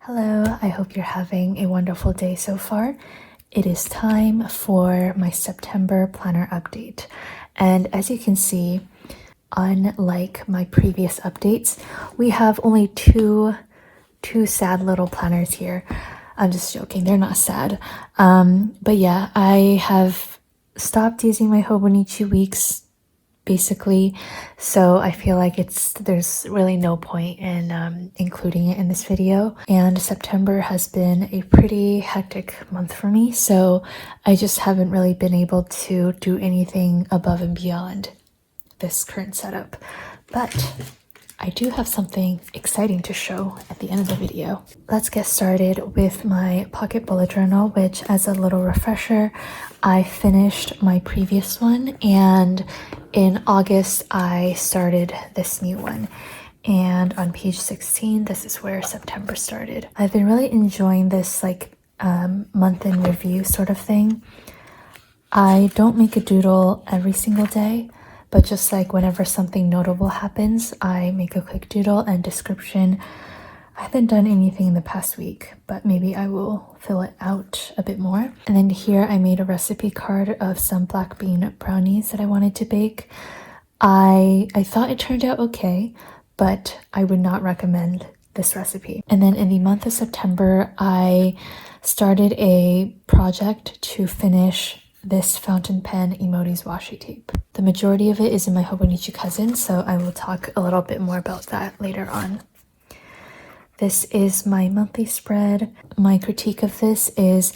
Hello, I hope you're having a wonderful day so far. It is time for my September planner update. And as you can see, unlike my previous updates, we have only two sad little planners here. I'm just joking, they're not sad. But yeah, I have stopped using my Hobonichi weeks basically, so I feel like there's really no point in including it in this video. And September has been a pretty hectic month for me, so I just haven't really been able to do anything above and beyond this current setup. But I do have something exciting to show at the end of the video. Let's get started with my pocket bullet journal, which, as a little refresher, I finished my previous one, and in August I started this new one. And on page 16, this is where September started. I've been really enjoying this month in review sort of thing. I don't make a doodle every single day, but just like whenever something notable happens, I make a quick doodle and description. I haven't done anything in the past week, but maybe I will fill it out a bit more. And then here I made a recipe card of some black bean brownies that I wanted to bake. I thought it turned out okay, but I would not recommend this recipe. And then in the month of September, I started a project to finish this fountain pen emotes washi tape. The majority of it is in my Hobonichi Cousin, so I will talk a little bit more about that later on. This is my monthly spread. My critique of this is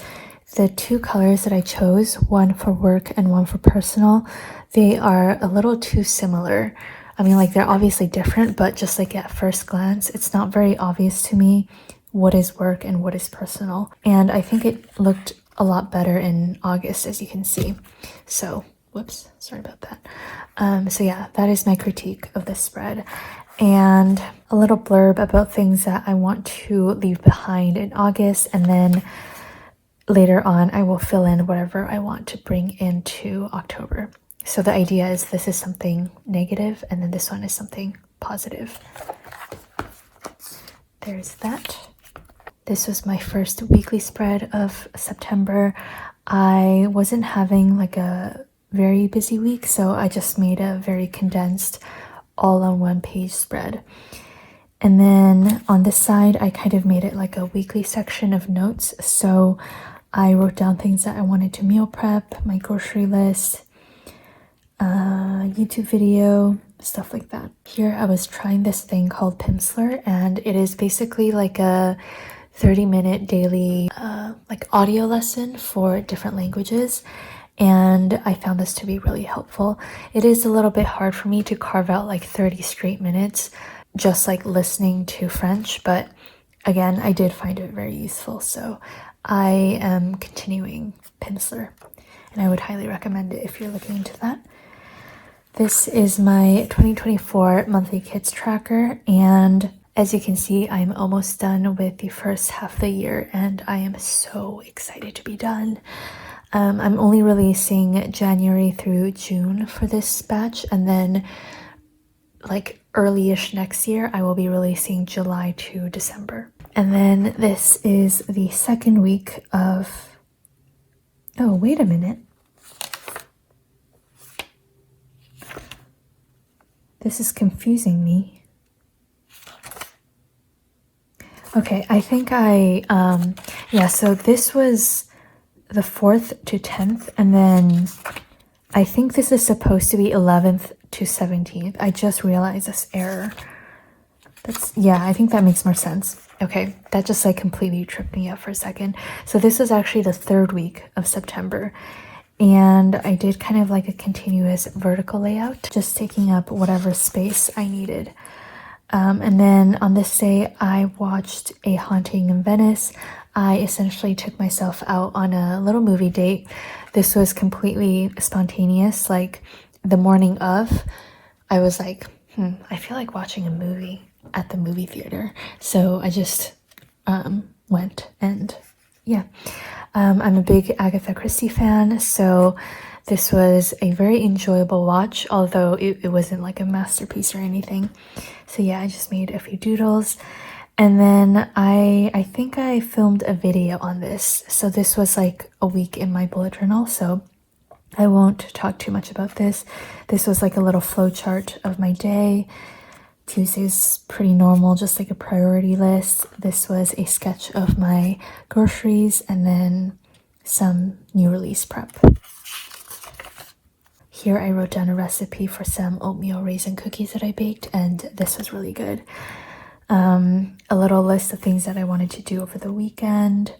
the two colors that I chose, one for work and one for personal. They are a little too similar. I mean, like, they're obviously different, but just like at first glance, it's not very obvious to me what is work and what is personal. And I think it looked a lot better in August, as you can see. So, whoops, sorry about that. So yeah, that is my critique of this spread. And a little blurb about things that I want to leave behind in August, and then later on I will fill in whatever I want to bring into October. So the idea is this is something negative, and then this one is something positive. There's that. This was my first weekly spread of September. I wasn't having like a very busy week, so I just made a very condensed all on one page spread. And then on this side, I kind of made it like a weekly section of notes. So I wrote down things that I wanted to meal prep, my grocery list, YouTube video, stuff like that. Here I was trying this thing called Pimsleur, and it is basically like a 30-minute daily like audio lesson for different languages, and I found this to be really helpful. It is a little bit hard for me to carve out like 30 straight minutes just like listening to French, but again, I did find it very useful, so I am continuing Pimsleur, and I would highly recommend it if you're looking into that. This is my 2024 monthly kids tracker, and as you can see, I'm almost done with the first half of the year, and I am so excited to be done. I'm only releasing January through June for this batch, and then like early-ish next year, I will be releasing July to December. And then this is the second week of... Oh, wait a minute. This is confusing me. Okay, I think yeah, so this was the 4th to 10th, and then I think this is supposed to be 11th to 17th. I just realized this error. Yeah, I think that makes more sense. Okay, that just like completely tripped me up for a second. So this is actually the 3rd week of September, and I did kind of like a continuous vertical layout, just taking up whatever space I needed. And then on this day, I watched A Haunting in Venice. I essentially took myself out on a little movie date. This was completely spontaneous. Like the morning of, I was like, I feel like watching a movie at the movie theater. So I just went, and yeah. I'm a big Agatha Christie fan, so this was a very enjoyable watch, although it wasn't like a masterpiece or anything. So yeah, I just made a few doodles. And then I think I filmed a video on this. So this was like a week in my bullet journal, so I won't talk too much about this. This was like a little flow chart of my day. Tuesday's pretty normal, just like a priority list. This was a sketch of my groceries and then some new release prep. Here I wrote down a recipe for some oatmeal raisin cookies that I baked, and this was really good. A little list of things that I wanted to do over the weekend.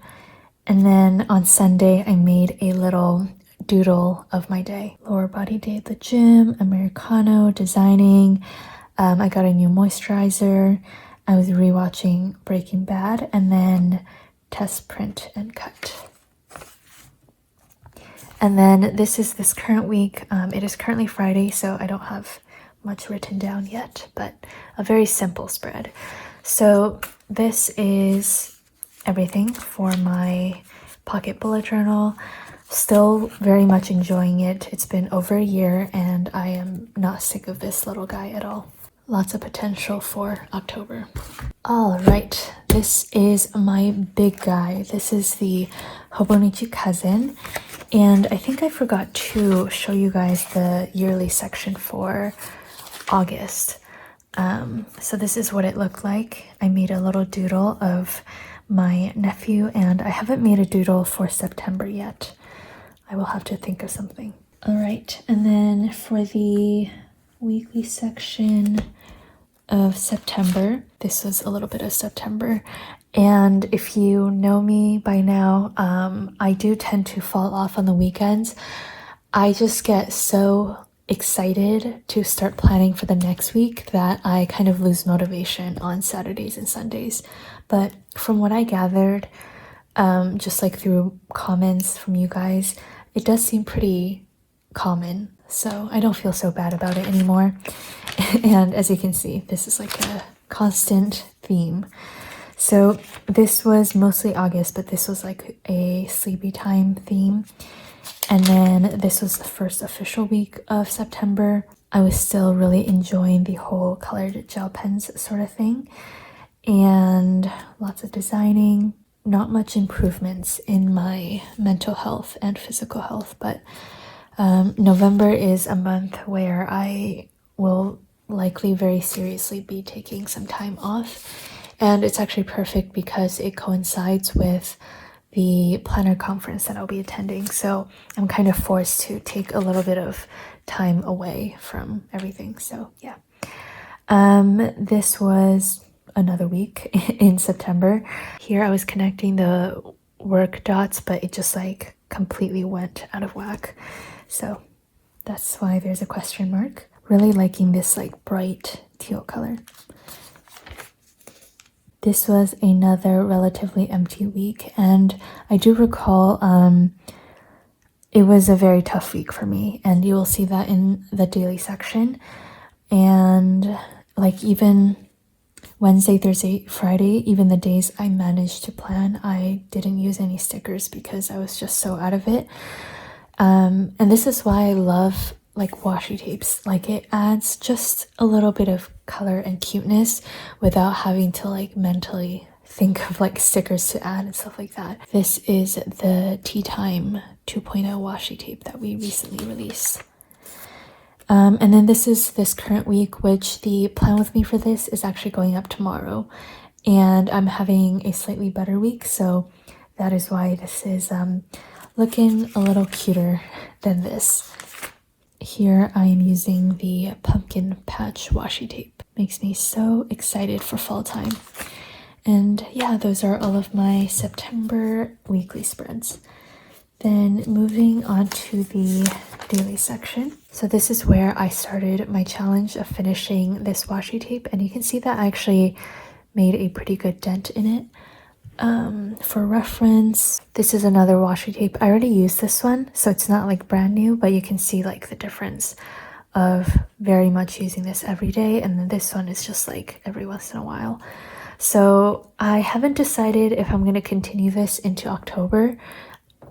And then on Sunday, I made a little doodle of my day. Lower body day at the gym, Americano, designing. I got a new moisturizer. I was rewatching Breaking Bad, and then test print and cut. And then this is this current week. It is currently Friday, so I don't have much written down yet, but a very simple spread. So this is everything for my pocket bullet journal. Still very much enjoying it. It's been over a year and I am not sick of this little guy at all. Lots of potential for October. All right, this is my big guy. This is the Hobonichi Cousin, and I think I forgot to show you guys the yearly section for August. So this is what it looked like. I made a little doodle of my nephew, and I haven't made a doodle for September yet. I will have to think of something. All right, and then for the weekly section of September, this was a little bit of September, and if you know me by now, I do tend to fall off on the weekends. I just get so excited to start planning for the next week that I kind of lose motivation on Saturdays and Sundays. But from what I gathered, just like through comments from you guys, it does seem pretty common, so I don't feel so bad about it anymore. And as you can see, this is like a constant theme. So this was mostly August, but this was like a sleepy time theme. And then this was the first official week of September. I was still really enjoying the whole colored gel pens sort of thing, and lots of designing. Not much improvements in my mental health and physical health, but November is a month where I will likely very seriously be taking some time off, and it's actually perfect because it coincides with the planner conference that I'll be attending, so I'm kind of forced to take a little bit of time away from everything. So yeah, this was another week in September. Here I was connecting the work dots, but it just like completely went out of whack, so that's why there's a question mark. Really liking this like bright teal color. This was another relatively empty week, and I do recall it was a very tough week for me, and you will see that in the daily section. And like even Wednesday, Thursday, Friday, even the days I managed to plan, I didn't use any stickers because I was just so out of it. And this is why I love like washi tapes. Like it adds just a little bit of color and cuteness without having to like mentally think of like stickers to add and stuff like that. This is the Tea Time 2.0 washi tape that we recently released. And then this is this current week, which the plan with me for this is actually going up tomorrow, and I'm having a slightly better week, so that is why this is looking a little cuter than this. Here I am using the pumpkin patch washi tape. Makes me so excited for fall time. And yeah, those are all of my September weekly spreads. Then moving on to the daily section. So this is where I started my challenge of finishing this washi tape, and you can see that I actually made a pretty good dent in it. For reference, this is another washi tape. I already used this one, so it's not like brand new, but you can see like the difference of very much using this every day, and then this one is just like every once in a while. So I haven't decided if I'm going to continue this into October.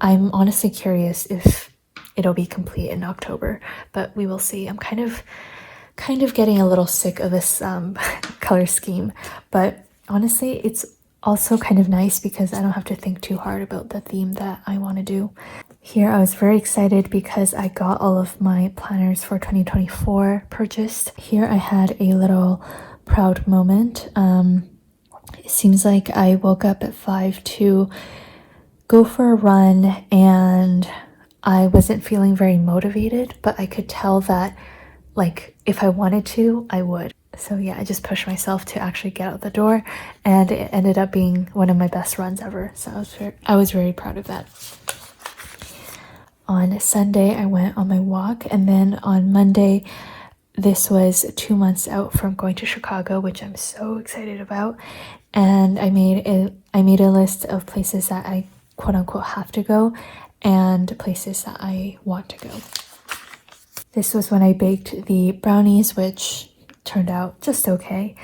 I'm honestly curious if it'll be complete in October, but we will see. I'm kind of getting a little sick of this color scheme, but honestly, it's also kind of nice because I don't have to think too hard about the theme that I want to do. Here I was very excited because I got all of my planners for 2024 purchased. Here I had a little proud moment. It seems like I woke up at 5 to go for a run, and I wasn't feeling very motivated, but I could tell that like if I wanted to, I would. So yeah, I just pushed myself to actually get out the door, and it ended up being one of my best runs ever. So I was very proud of that. On Sunday, I went on my walk, and then on Monday, this was 2 months out from going to Chicago, which I'm so excited about. And I made a list of places that I quote unquote have to go and places that I want to go. This was when I baked the brownies, which turned out just okay.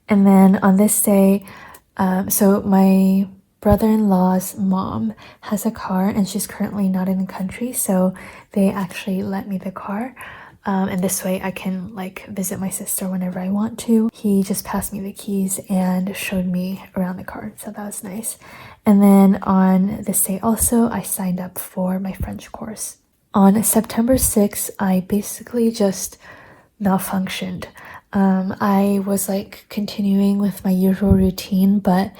And then on this day, so my brother-in-law's mom has a car and she's currently not in the country, so they actually lent me the car. And this way I can like visit my sister whenever I want to. He just passed me the keys and showed me around the car, so that was nice. And then on this day also, I signed up for my French course. On September 6th, I basically just malfunctioned. I was like continuing with my usual routine, but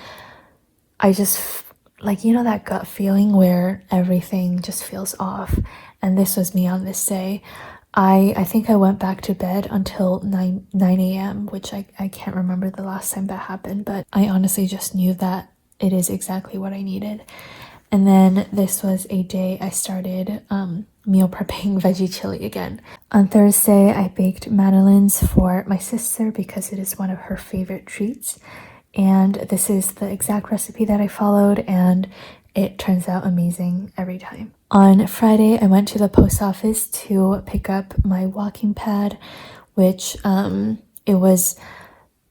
I just like, you know, that gut feeling where everything just feels off. And this was me on this day. I think I went back to bed until 9 a.m., which I can't remember the last time that happened, but I honestly just knew that it is exactly what I needed. And then this was a day I started meal prepping veggie chili again. On Thursday, I baked madeleines for my sister because it is one of her favorite treats. And this is the exact recipe that I followed, and it turns out amazing every time. On Friday, I went to the post office to pick up my walking pad, which it was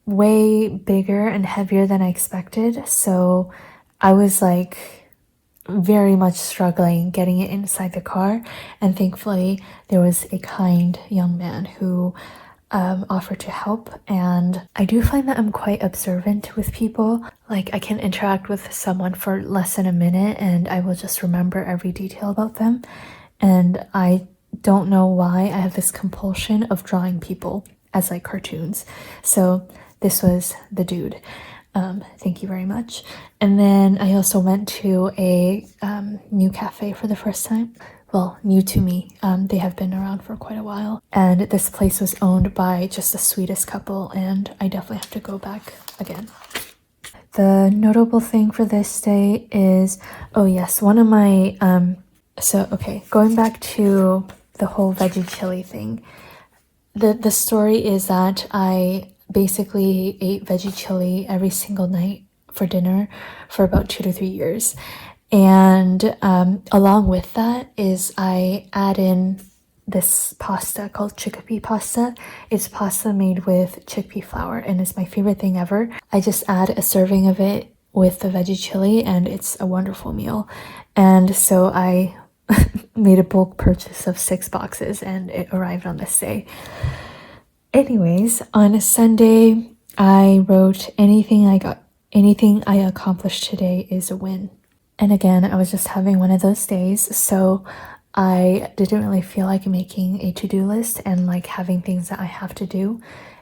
way bigger and heavier than I expected. So I was like very much struggling getting it inside the car, and thankfully there was a kind young man who offered to help. And I do find that I'm quite observant with people. Like I can interact with someone for less than a minute and I will just remember every detail about them, and I don't know why I have this compulsion of drawing people as like cartoons. So this was the dude. Thank you very much. And then I also went to a new cafe for the first time. Well, new to me. They have been around for quite a while. And this place was owned by just the sweetest couple, and I definitely have to go back again. The notable thing for this day is, oh yes, one of my, going back to the whole veggie chili thing. The story is that I basically ate veggie chili every single night for dinner for about 2 to 3 years. And along with that is I add in this pasta called chickpea pasta. It's pasta made with chickpea flour, and it's my favorite thing ever. I just add a serving of it with the veggie chili, and it's a wonderful meal. And so I made a bulk purchase of 6 boxes, and it arrived on this day. Anyways, on a Sunday, I wrote anything I accomplished today is a win. And again, I was just having one of those days, so I didn't really feel like making a to-do list and like having things that I have to do.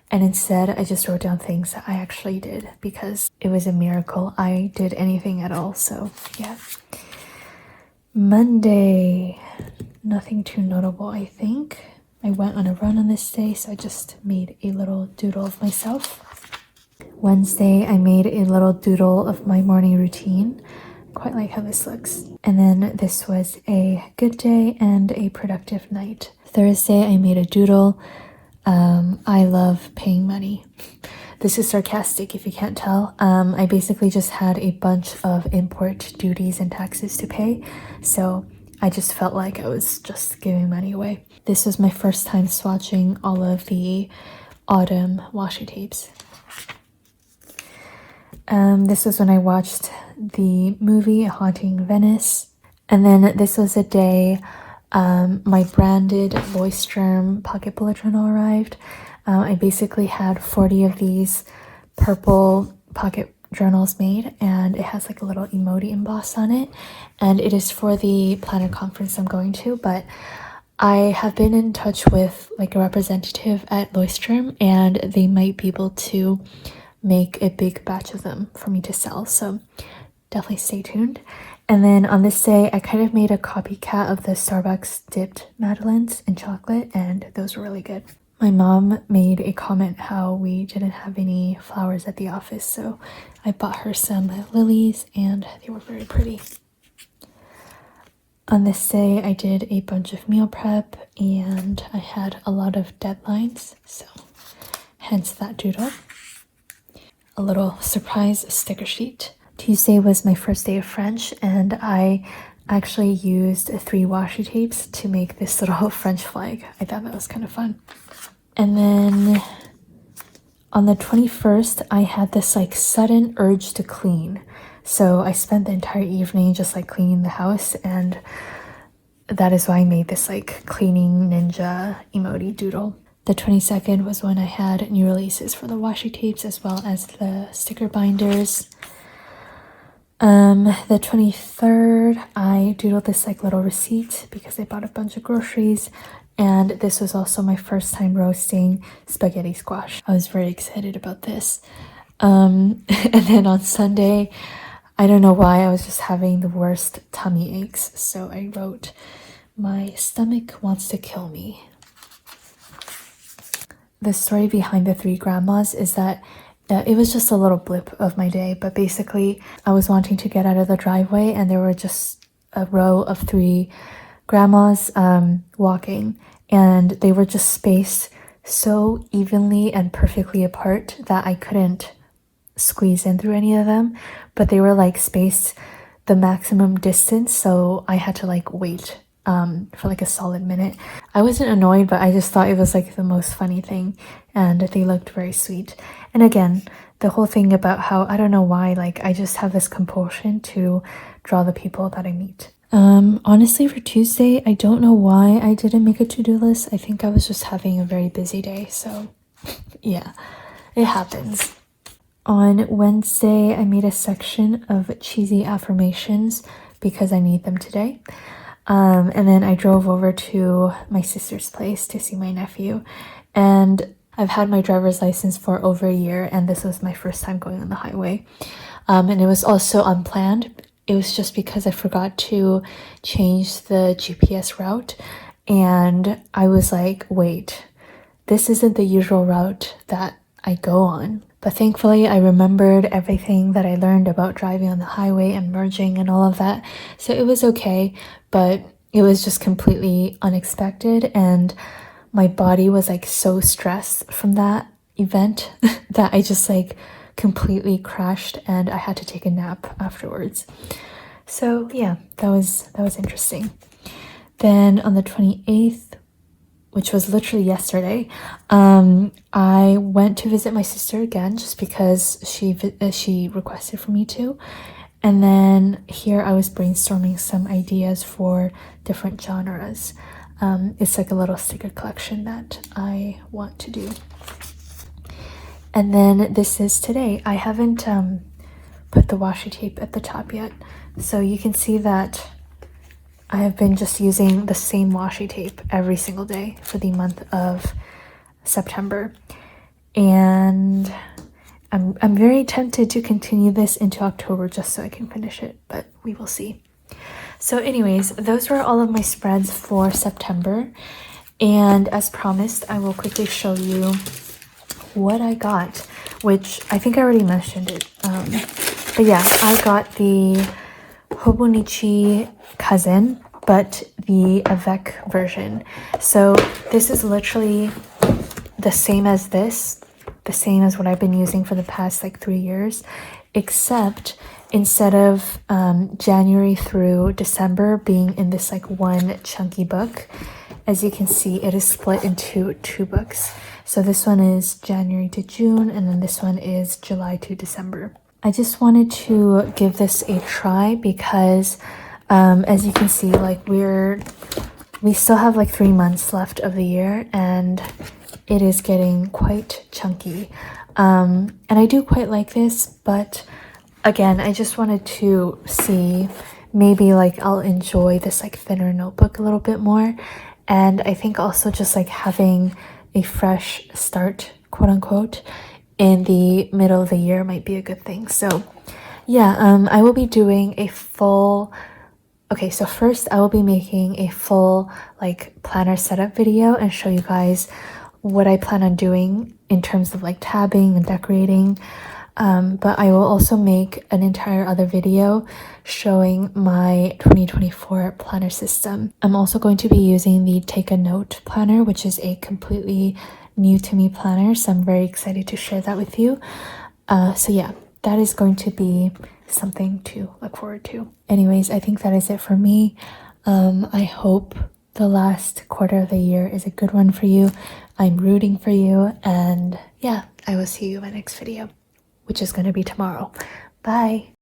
And instead, I just wrote down things that I actually did because it was a miracle I did anything at all. So yeah. Monday, nothing too notable, I think. I went on a run on this day, so I just made a little doodle of myself. Wednesday, I made a little doodle of my morning routine. Quite like how this looks. And then this was a good day and a productive night. Thursday, I made a doodle. I love paying money. This is sarcastic if you can't tell. I basically just had a bunch of import duties and taxes to pay, so I just felt like I was just giving money away. This was my first time swatching all of the autumn washi tapes. This was when I watched the movie Haunting Venice. And then this was a day my branded Leuchtturm pocket bullet journal arrived. I basically had 40 of these purple pocket journals made, and it has like a little emoji embossed on it, and it is for the planner conference I'm going to. But I have been in touch with like a representative at Leuchtturm, and they might be able to make a big batch of them for me to sell, so definitely stay tuned. And then on this day, I kind of made a copycat of the Starbucks dipped madeleines in chocolate, and those were really good. My mom made a comment how we didn't have any flowers at the office, so I bought her some lilies, and they were very pretty. On this day, I did a bunch of meal prep, and I had a lot of deadlines, so hence that doodle. A little surprise sticker sheet. Tuesday was my first day of French, and I actually used 3 washi tapes to make this little French flag. I thought that was kind of fun. And then on the 21st, I had this like sudden urge to clean. So I spent the entire evening just like cleaning the house, and that is why I made this like cleaning ninja emoji doodle. The 22nd was when I had new releases for the washi tapes as well as the sticker binders. The 23rd, I doodled this like little receipt because I bought a bunch of groceries, and this was also my first time roasting spaghetti squash. I was very excited about this. And then on Sunday, I don't know why, I was just having the worst tummy aches, so I wrote, "My stomach wants to kill me." The story behind the 3 grandmas is that it was just a little blip of my day, but basically I was wanting to get out of the driveway, and there were just a row of 3 grandmas walking, and they were just spaced so evenly and perfectly apart that I couldn't squeeze in through any of them, but they were like spaced the maximum distance, so I had to like wait for like a solid minute. I wasn't annoyed, but I just thought it was like the most funny thing, and they looked very sweet. And again, the whole thing about how, I don't know why, like I just have this compulsion to draw the people that I meet. Honestly, for Tuesday, I don't know why I didn't make a to-do list. I think I was just having a very busy day, so yeah, it happens. On Wednesday, I made a section of cheesy affirmations because I need them today. And then I drove over to my sister's place to see my nephew, and I've had my driver's license for over a year, and this was my first time going on the highway. And it was also unplanned. It was just because I forgot to change the GPS route, and I was like, wait, this isn't the usual route that I go on. But thankfully, I remembered everything that I learned about driving on the highway and merging and all of that, so it was okay, but it was just completely unexpected, and my body was like so stressed from that event that I just like completely crashed, and I had to take a nap afterwards. So yeah, that was interesting. Then on the 28th, which was literally yesterday, I went to visit my sister again just because she requested for me to. And then here I was brainstorming some ideas for different genres. It's like a little sticker collection that I want to do. And then this is today. I haven't put the washi tape at the top yet, so you can see that I have been just using the same washi tape every single day for the month of September, and I'm very tempted to continue this into October just so I can finish it, but we will see. So anyways, those were all of my spreads for September, and as promised, I will quickly show you what I got, which I think I already mentioned it, but yeah, I got the Hobonichi Cousin, but the Avec version. So this is literally the same as this, the same as what I've been using for the past like 3 years, except instead of January through December being in this like one chunky book, as you can see, it is split into 2 books. So this one is January to June, and then this one is July to December. I just wanted to give this a try because as you can see, like we still have like 3 months left of the year, and it is getting quite chunky. And I do quite like this, but again, I just wanted to see maybe like I'll enjoy this like thinner notebook a little bit more. And I think also just like having a fresh start, quote unquote, in the middle of the year might be a good thing. So yeah, I will be doing a full, okay, so first I will be making a full like planner setup video and show you guys what I plan on doing in terms of like tabbing and decorating. But I will also make an entire other video showing my 2024 planner system. I'm also going to be using the Take a Note planner, which is a completely new to me planner, so I'm very excited to share that with you. So yeah, that is going to be something to look forward to. Anyways, I think that is it for me. I hope the last quarter of the year is a good one for you. I'm rooting for you, and yeah, I will see you in my next video, which is going to be tomorrow. Bye.